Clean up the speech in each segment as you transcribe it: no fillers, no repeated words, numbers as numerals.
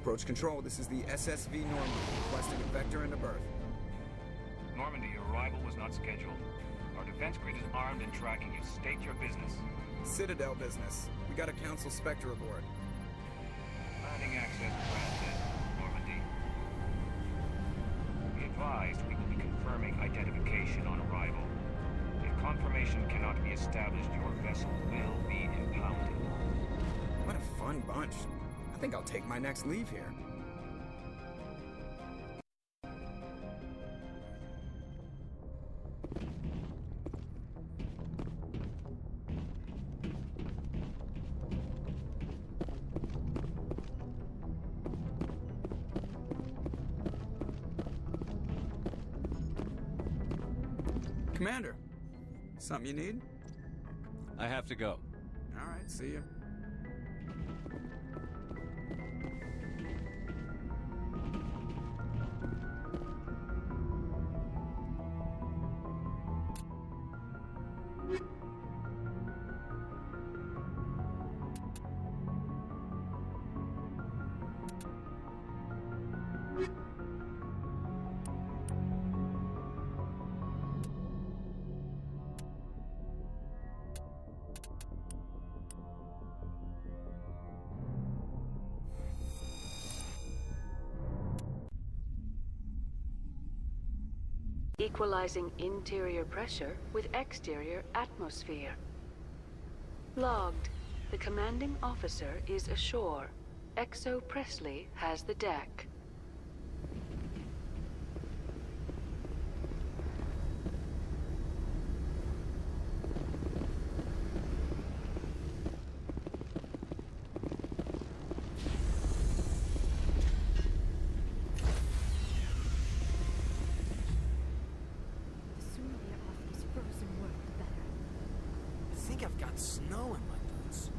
Approach control, this is the SSV Normandy, requesting a vector and a berth. Normandy, your arrival was not scheduled. Our defense grid is armed and tracking you. State your business. Citadel business. We got a Council Spectre aboard. Landing access granted, Normandy. Be advised, we will be confirming identification on arrival. If confirmation cannot be established, your vessel will be impounded. What a fun bunch. I think I'll take my next leave here. Commander, something you need? I have to go. All right, see ya. Equalizing interior pressure with exterior atmosphere. Logged. The commanding officer is ashore. Exo Presley has the deck. I've got snow in my boots.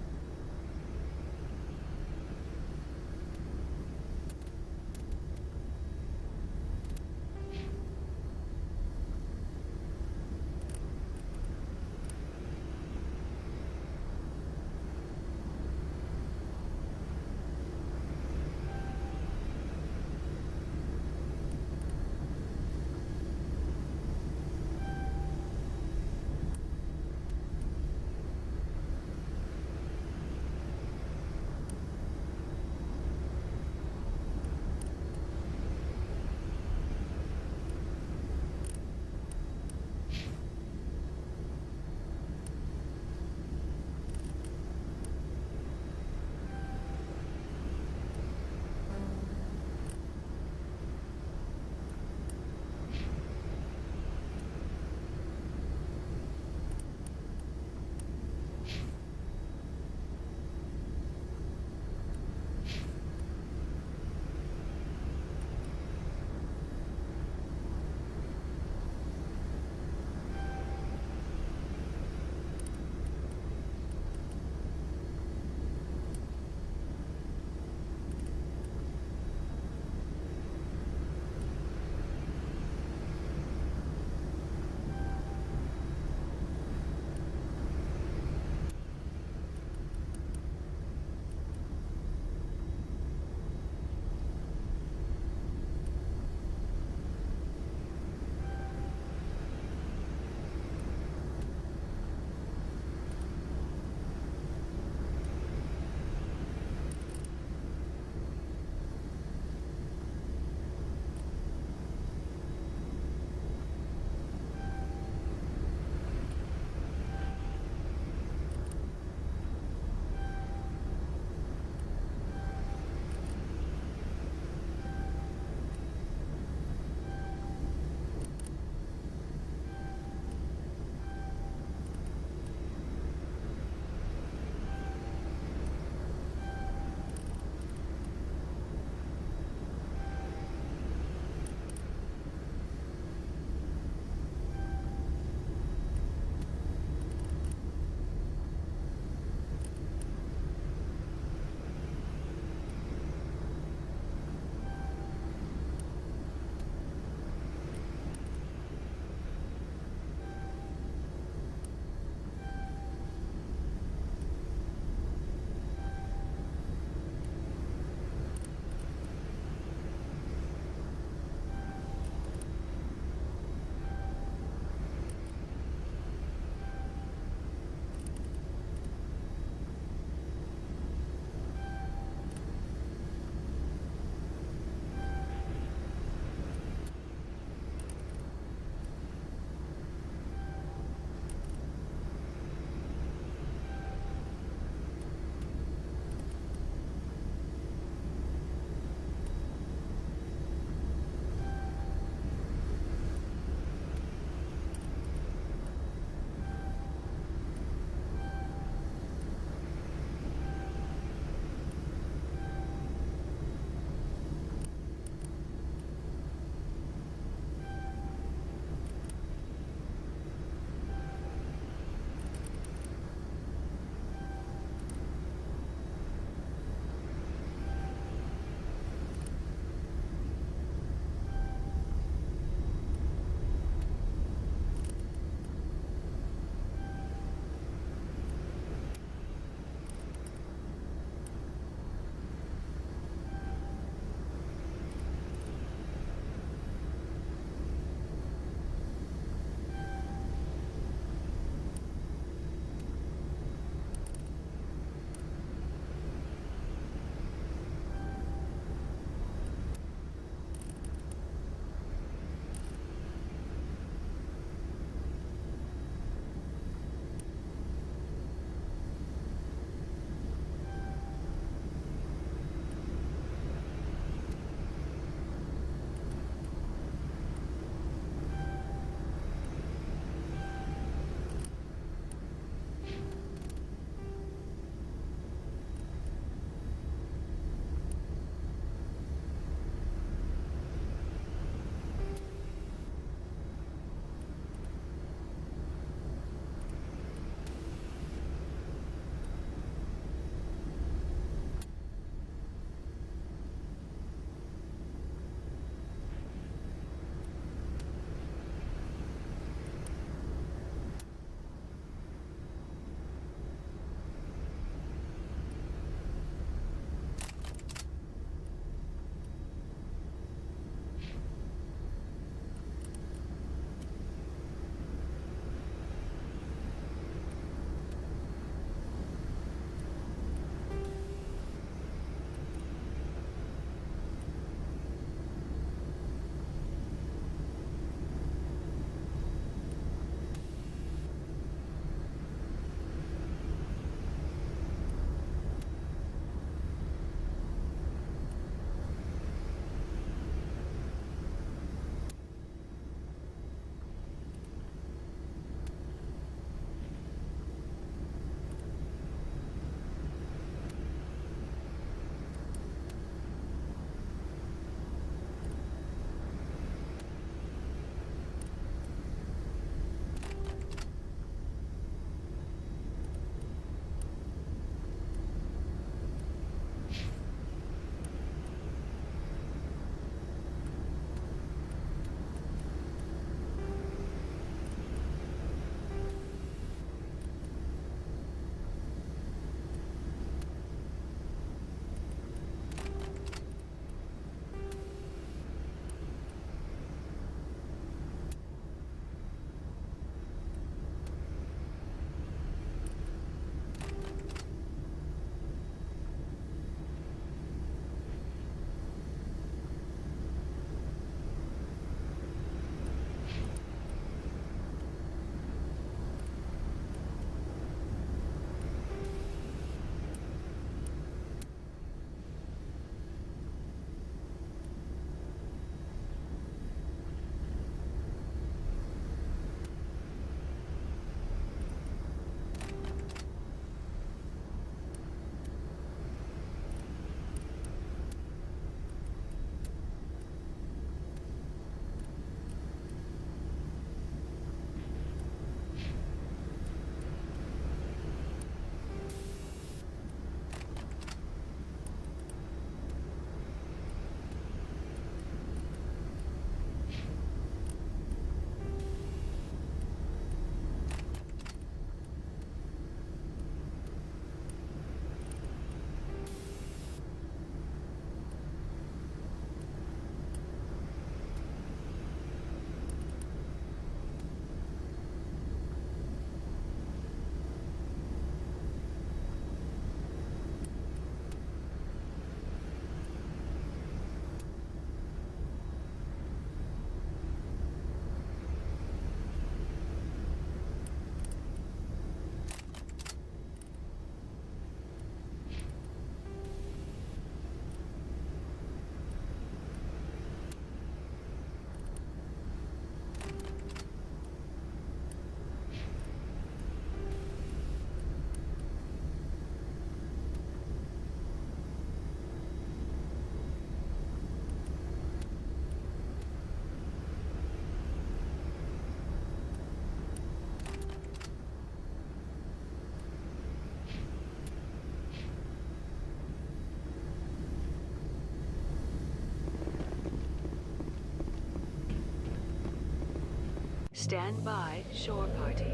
Stand by, shore party.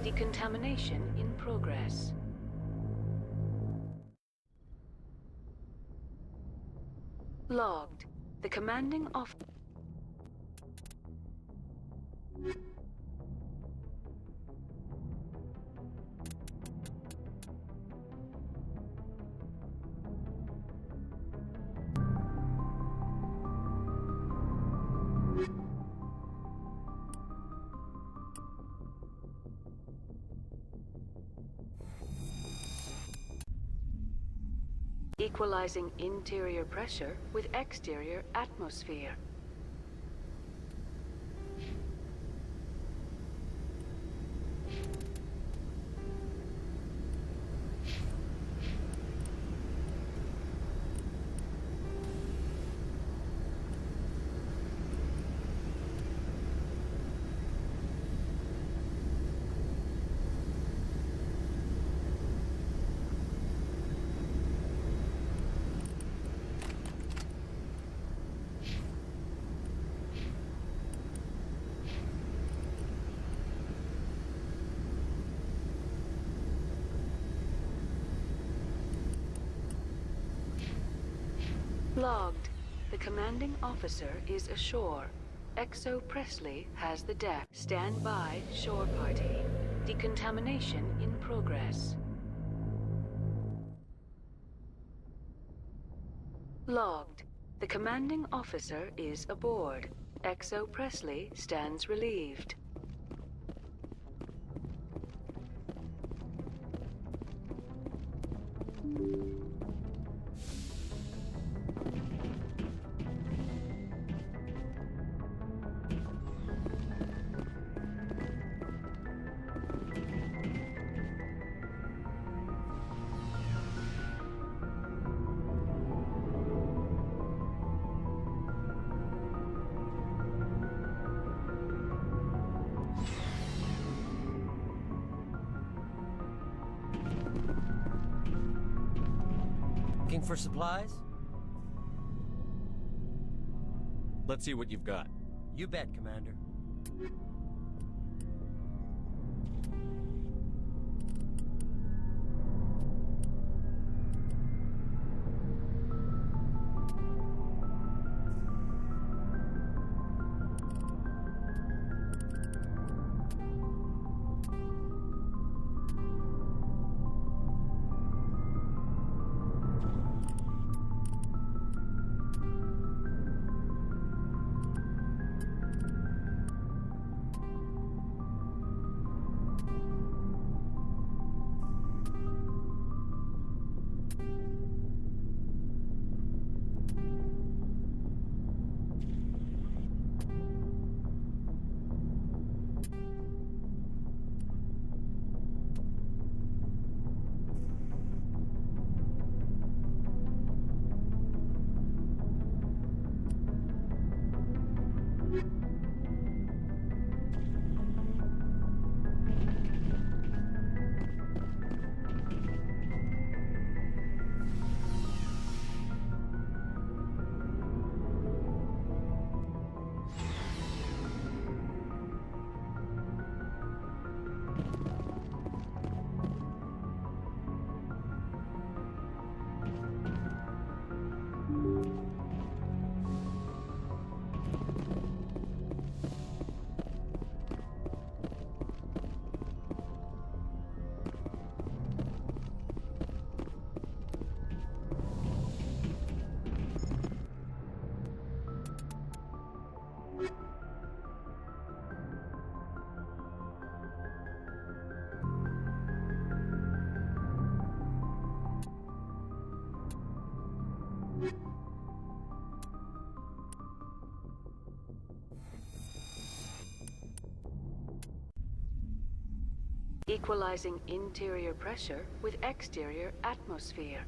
Decontamination in progress. Logged. The commanding officer. Equalizing interior pressure with exterior atmosphere. Logged. The commanding officer is ashore. XO Presley has the deck. Stand by, shore party. Decontamination in progress. Logged. The commanding officer is aboard. XO Presley stands relieved. Looking for supplies? Let's see what you've got. You bet, Commander. Equalizing interior pressure with exterior atmosphere.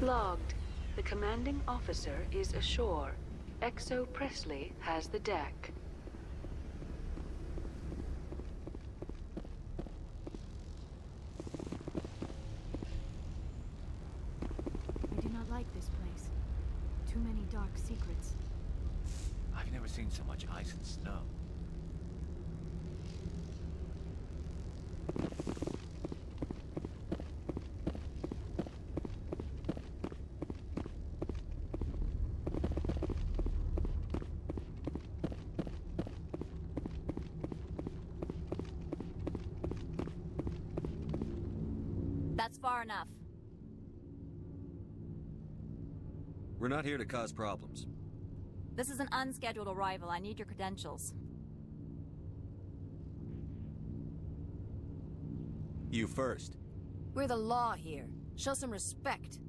Logged. The commanding officer is ashore. XO Presley has the deck. I do not like this place. Too many dark secrets. I've never seen so much ice and snow. That's far enough. We're not here to cause problems. This is an unscheduled arrival. I need your credentials. You first. We're the law here. Show some respect.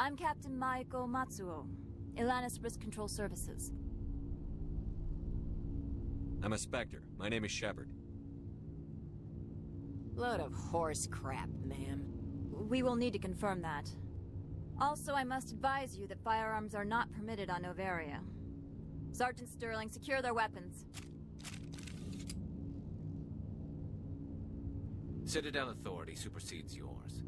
I'm Captain Maiko Matsuo, Ilanis Risk Control Services. I'm a Spectre. My name is Shepard. Load of horse crap, ma'am. We will need to confirm that. Also, I must advise you that firearms are not permitted on Noveria. Sergeant Sterling, secure their weapons. Citadel authority supersedes yours.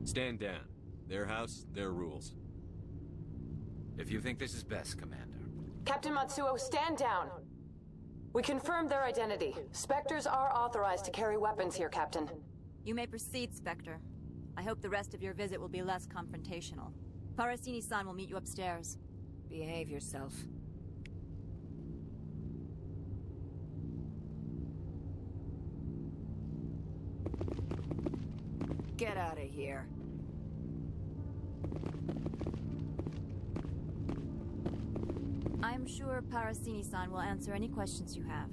Stand down. Their house, their rules. If you think this is best, Commander. Captain Matsuo, stand down. We confirmed their identity. Spectres are authorized to carry weapons here, Captain. You may proceed, Spectre. I hope the rest of your visit will be less confrontational. Parasini-san will meet you upstairs. Behave yourself. Get out of here. I'm sure Parasini-san will answer any questions you have.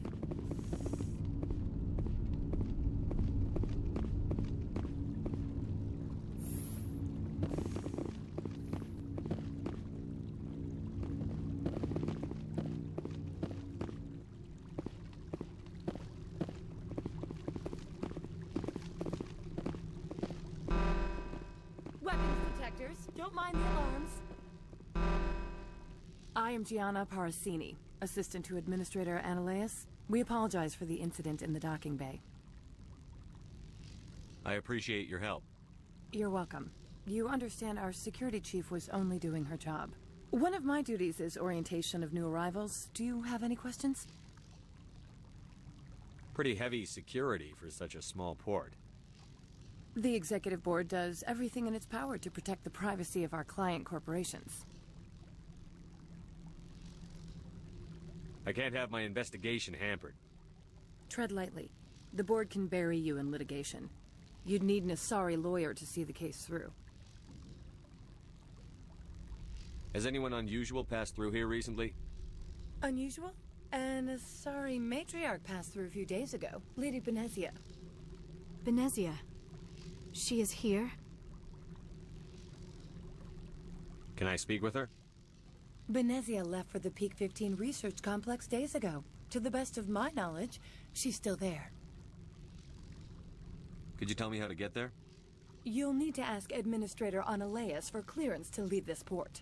Weapons detectors. Don't mind the alarms. I am Gianna Parasini, assistant to Administrator Ananias. We apologize for the incident in the docking bay. I appreciate your help. You're welcome. You understand our security chief was only doing her job. One of my duties is orientation of new arrivals. Do you have any questions? Pretty heavy security for such a small port. The executive board does everything in its power to protect the privacy of our client corporations. I can't have my investigation hampered. Tread lightly. The board can bury you in litigation. You'd need an Asari lawyer to see the case through. Has anyone unusual passed through here recently? Unusual? An Asari matriarch passed through a few days ago. Lady Benezia. Benezia. She is here? Can I speak with her? Benezia left for the Peak 15 research complex days ago. To the best of my knowledge, she's still there. Could you tell me how to get there? You'll need to ask Administrator Ananias for clearance to leave this port.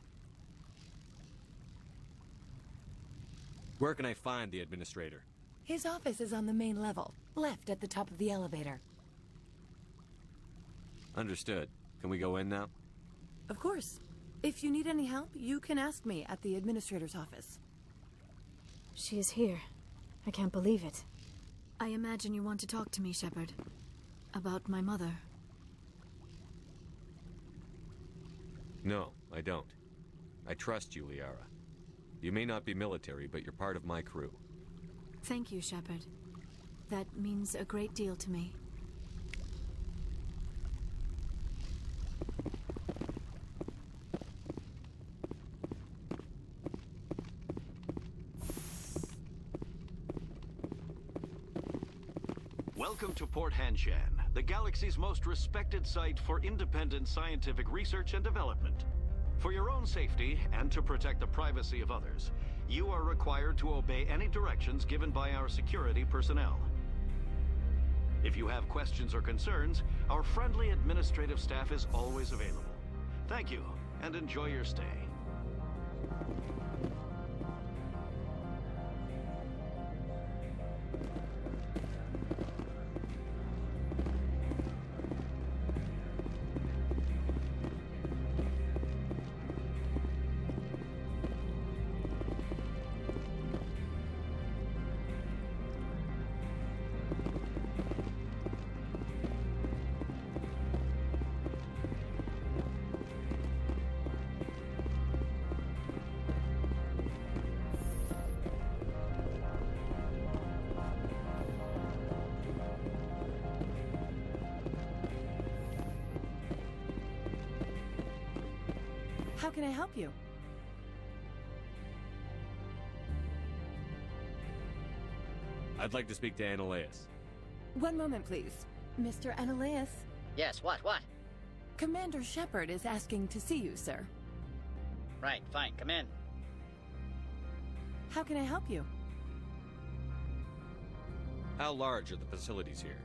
Where can I find the administrator? His office is on the main level, left at the top of the elevator. Understood. Can we go in now? Of course. If you need any help, you can ask me at the administrator's office. She is here. I can't believe it. I imagine you want to talk to me, Shepard. About my mother. No, I don't. I trust you, Liara. You may not be military, but you're part of my crew. Thank you, Shepard. That means a great deal to me. Welcome to Port Hanshan, the galaxy's most respected site for independent scientific research and development. For your own safety and to protect the privacy of others, you are required to obey any directions given by our security personnel. If you have questions or concerns, our friendly administrative staff is always available. Thank you, and enjoy your stay. How can I help you? I'd like to speak to Annaleus. One moment, please. Mr. Annaleus? Yes, what? Commander Shepard is asking to see you, sir. Right, fine, come in. How can I help you? How large are the facilities here?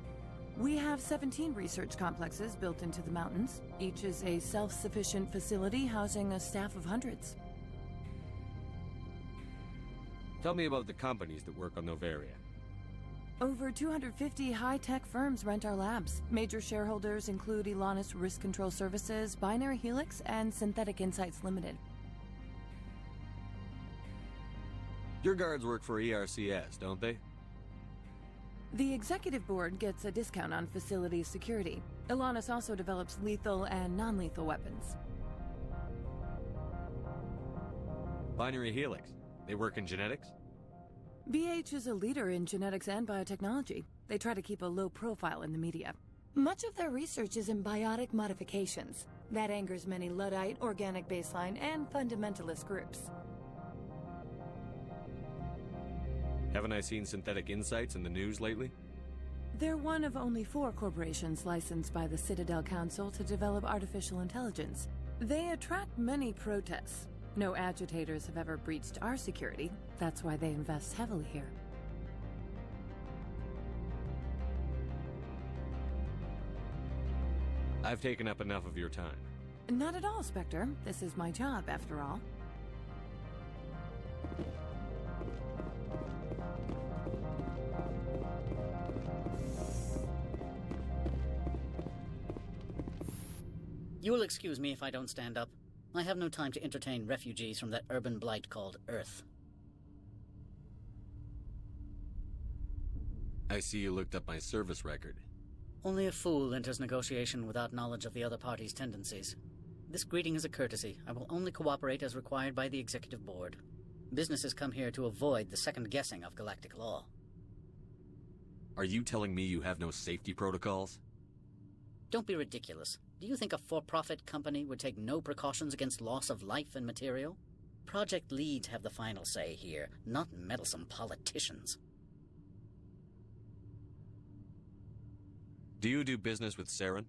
We have 17 research complexes built into the mountains. Each is a self-sufficient facility housing a staff of hundreds. Tell me about the companies that work on Noveria. Over 250 high-tech firms rent our labs. Major shareholders include Elanus Risk Control Services, Binary Helix, and Synthetic Insights Limited. Your guards work for ERCS, don't they? The executive board gets a discount on facility security. Elanus also develops lethal and non-lethal weapons. Binary Helix. They work in genetics? BH is a leader in genetics and biotechnology. They try to keep a low profile in the media. Much of their research is in biotic modifications. That angers many Luddite, organic baseline, and fundamentalist groups. Haven't I seen Synthetic Insights in the news lately? They're one of only 4 corporations licensed by the Citadel Council to develop artificial intelligence. They attract many protests. No agitators have ever breached our security. That's why they invest heavily here. I've taken up enough of your time. Not at all, Spectre. This is my job, after all. You will excuse me if I don't stand up. I have no time to entertain refugees from that urban blight called Earth. I see you looked up my service record. Only a fool enters negotiation without knowledge of the other party's tendencies. This greeting is a courtesy. I will only cooperate as required by the Executive Board. Businesses come here to avoid the second-guessing of galactic law. Are you telling me you have no safety protocols? Don't be ridiculous. Do you think a for-profit company would take no precautions against loss of life and material? Project leads have the final say here, not meddlesome politicians. Do you do business with Saren?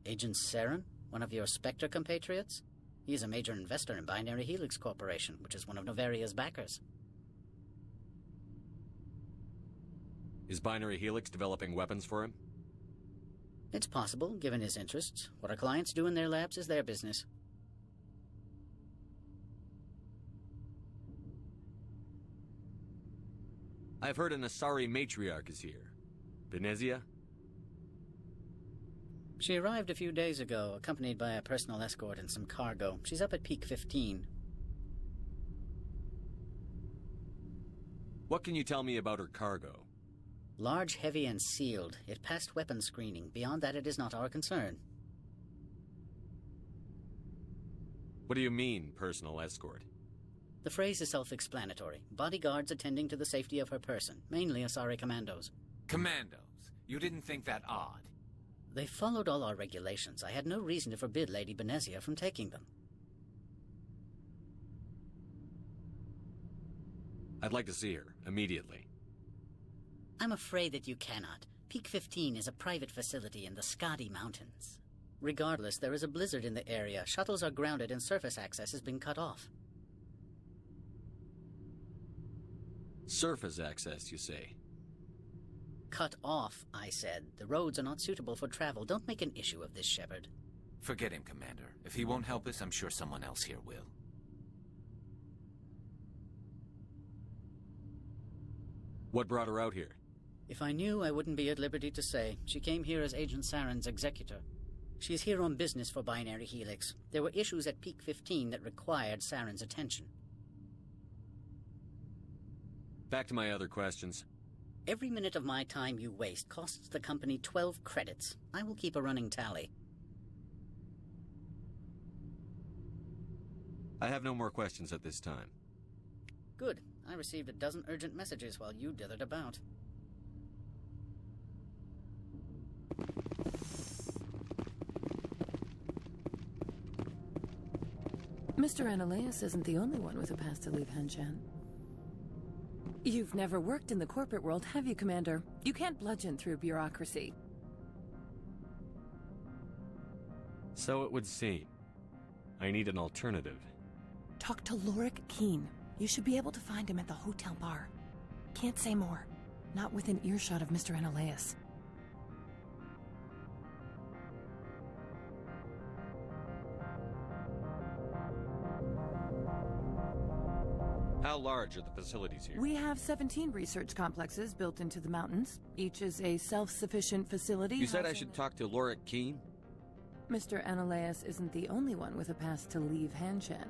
Agent Saren? One of your Spectre compatriots? He's a major investor in Binary Helix Corporation, which is one of Noveria's backers. Is Binary Helix developing weapons for him? It's possible, given his interests. What our clients do in their labs is their business. I've heard an Asari matriarch is here. Benezia? She arrived a few days ago, accompanied by a personal escort and some cargo. She's up at Peak 15. What can you tell me about her cargo? Large, heavy, and sealed. It passed weapons screening. Beyond that, it is not our concern. What do you mean, personal escort? The phrase is self-explanatory. Bodyguards attending to the safety of her person, mainly Asari commandos. Commandos? You didn't think that odd? They followed all our regulations. I had no reason to forbid Lady Benezia from taking them. I'd like to see her, immediately. I'm afraid that you cannot. Peak 15 is a private facility in the Skadi Mountains. Regardless, there is a blizzard in the area. Shuttles are grounded and surface access has been cut off. Surface access, you say? Cut off, I said. The roads are not suitable for travel. Don't make an issue of this, Shepard. Forget him, Commander. If he won't help us, I'm sure someone else here will. What brought her out here? If I knew, I wouldn't be at liberty to say. She came here as Agent Saren's executor. She's here on business for Binary Helix. There were issues at Peak 15 that required Saren's attention. Back to my other questions. Every minute of my time you waste costs the company 12 credits. I will keep a running tally. I have no more questions at this time. Good. I received a dozen urgent messages while you dithered about. Mr. Ananias isn't the only one with a pass to leave Hanshan. You've never worked in the corporate world, have you, Commander? You can't bludgeon through bureaucracy. So it would seem. I need an alternative. Talk to Lorik Keen. You should be able to find him at the hotel bar. Can't say more. Not within earshot of Mr. Ananias. How large are the facilities here? We have 17 research complexes built into the mountains. Each is a self-sufficient facility. You said I should talk to Lorik Keen? Mr. Ananias isn't the only one with a pass to leave Hanshan.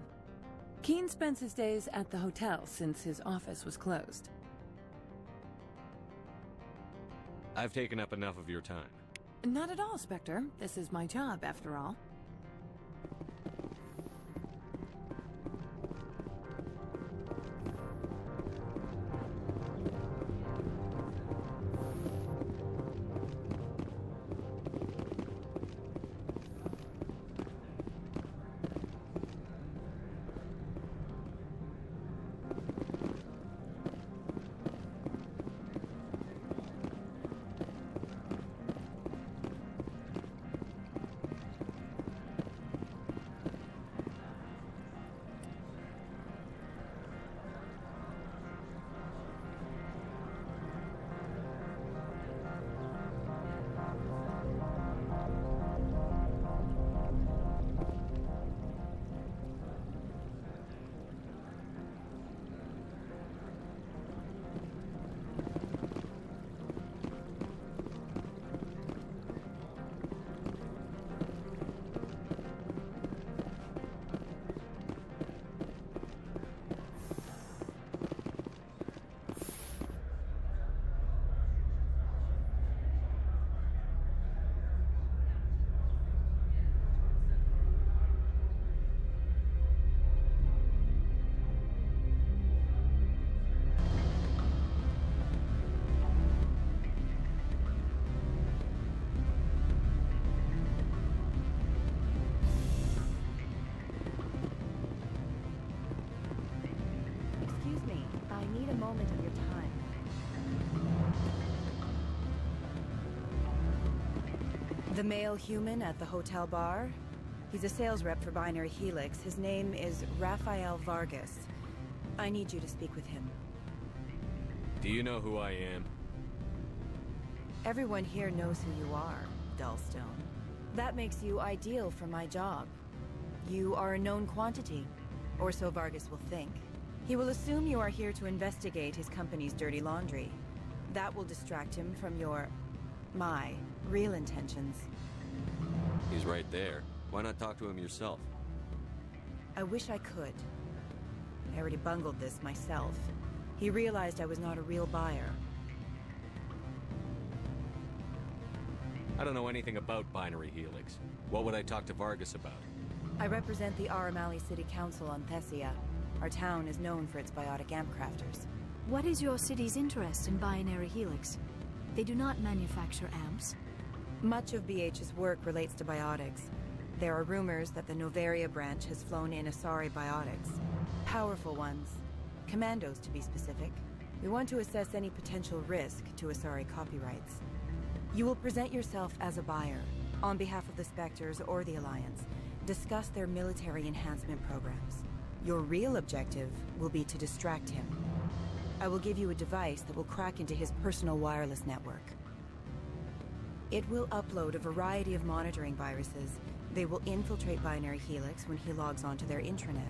Keen spends his days at the hotel since his office was closed. I've taken up enough of your time. Not at all, Spectre. This is my job, after all. The male human at the hotel bar? He's a sales rep for Binary Helix. His name is Rafael Vargas. I need you to speak with him. Do you know who I am? Everyone here knows who you are, Dullstone. That makes you ideal for my job. You are a known quantity, or so Vargas will think. He will assume you are here to investigate his company's dirty laundry. That will distract him from my real intentions. He's right there. Why not talk to him yourself? I wish I could. I already bungled this myself. He realized I was not a real buyer. I don't know anything about Binary Helix. What would I talk to Vargas about? I represent the Aramali City Council on Thessia. Our town is known for its biotic amp crafters. What is your city's interest in Binary Helix? They do not manufacture amps. Much of BH's work relates to biotics. There are rumors that the Noveria branch has flown in Asari biotics. Powerful ones. Commandos, to be specific. We want to assess any potential risk to Asari copyrights. You will present yourself as a buyer, on behalf of the Spectres or the Alliance. Discuss their military enhancement programs. Your real objective will be to distract him. I will give you a device that will crack into his personal wireless network. It will upload a variety of monitoring viruses. They will infiltrate Binary Helix when he logs onto their intranet.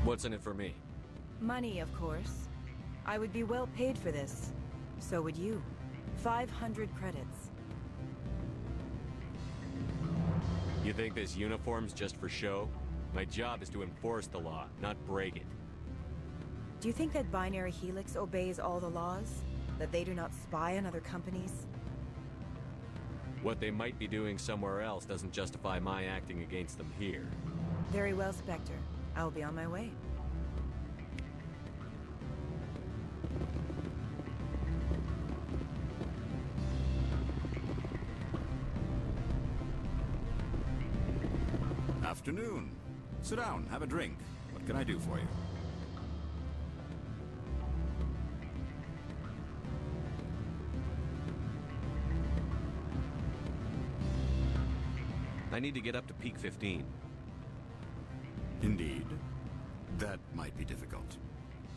What's in it for me? Money, of course. I would be well paid for this. So would you. 500 credits. You think this uniform's just for show? My job is to enforce the law, not break it. Do you think that Binary Helix obeys all the laws? That they do not spy on other companies? What they might be doing somewhere else doesn't justify my acting against them here. Very well, Spectre. I'll be on my way. Afternoon. Sit down, have a drink. What can I do for you? I need to get up to peak 15. Indeed. That might be difficult.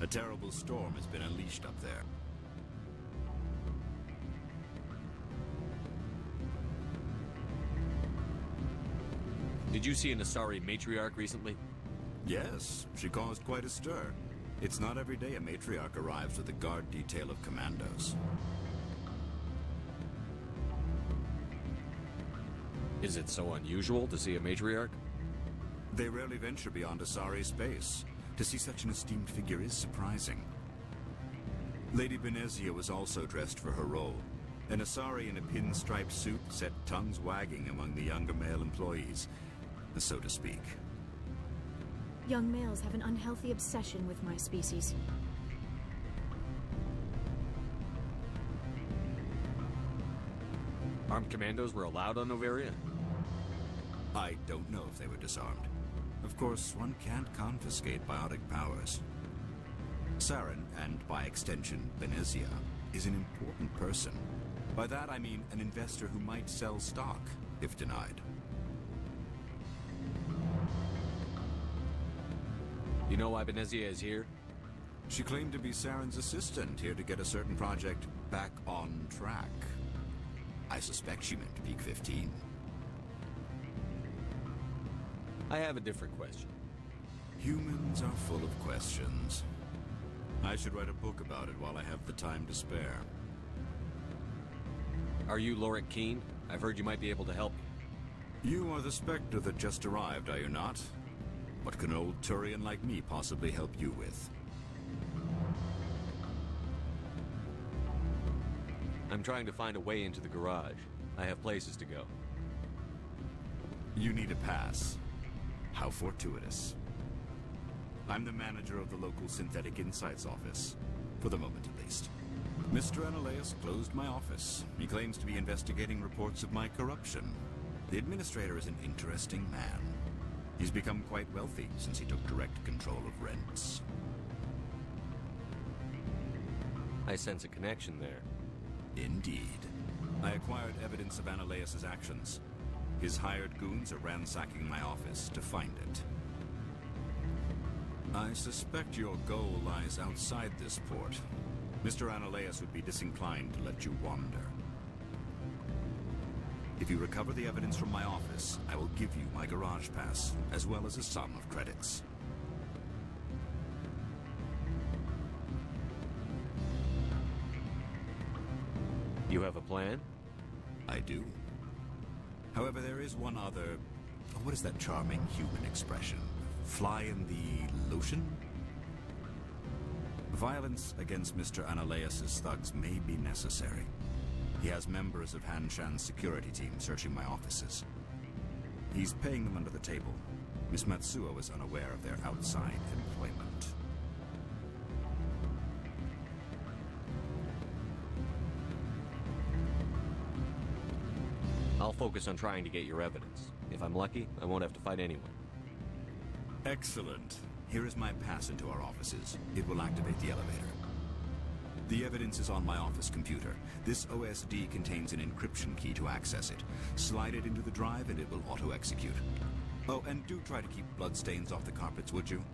A terrible storm has been unleashed up there. Did you see an Asari matriarch recently? Yes, she caused quite a stir. It's not every day a matriarch arrives with a guard detail of commandos. Is it so unusual to see a matriarch? They rarely venture beyond Asari space. To see such an esteemed figure is surprising. Lady Benezia was also dressed for her role. An Asari in a pinstriped suit set tongues wagging among the younger male employees, so to speak. Young males have an unhealthy obsession with my species. Armed commandos were allowed on Noveria? I don't know if they were disarmed. Of course, one can't confiscate biotic powers. Saren, and by extension, Benezia, is an important person. By that I mean an investor who might sell stock, if denied. You know why Benezia is here? She claimed to be Saren's assistant, here to get a certain project back on track. I suspect she meant peak 15. I have a different question. Humans are full of questions. I should write a book about it while I have the time to spare. Are you Lorik Keen? I've heard you might be able to help me. You are the Spectre that just arrived, are you not? What can an old Turian like me possibly help you with? I'm trying to find a way into the garage. I have places to go. You need a pass. How fortuitous. I'm the manager of the local Synthetic Insights office. For the moment, at least. Mr. Analeus closed my office. He claims to be investigating reports of my corruption. The administrator is an interesting man. He's become quite wealthy since he took direct control of rents. I sense a connection there. Indeed. I acquired evidence of Analeus' actions. His hired goons are ransacking my office to find it. I suspect your goal lies outside this port. Mr. Analeus would be disinclined to let you wander. If you recover the evidence from my office, I will give you my garage pass, as well as a sum of credits. You have a plan? I do. However, there is one other... what is that charming human expression? Fly in the lotion? Violence against Mr. Analeus' thugs may be necessary. He has members of Han Shan's security team searching my offices. He's paying them under the table. Miss Matsuo is unaware of their outside employment. I'll focus on trying to get your evidence. If I'm lucky, I won't have to fight anyone. Excellent. Here is my pass into our offices. It will activate the elevator. The evidence is on my office computer. This OSD contains an encryption key to access it. Slide it into the drive and it will auto-execute. Oh, and do try to keep bloodstains off the carpets, would you?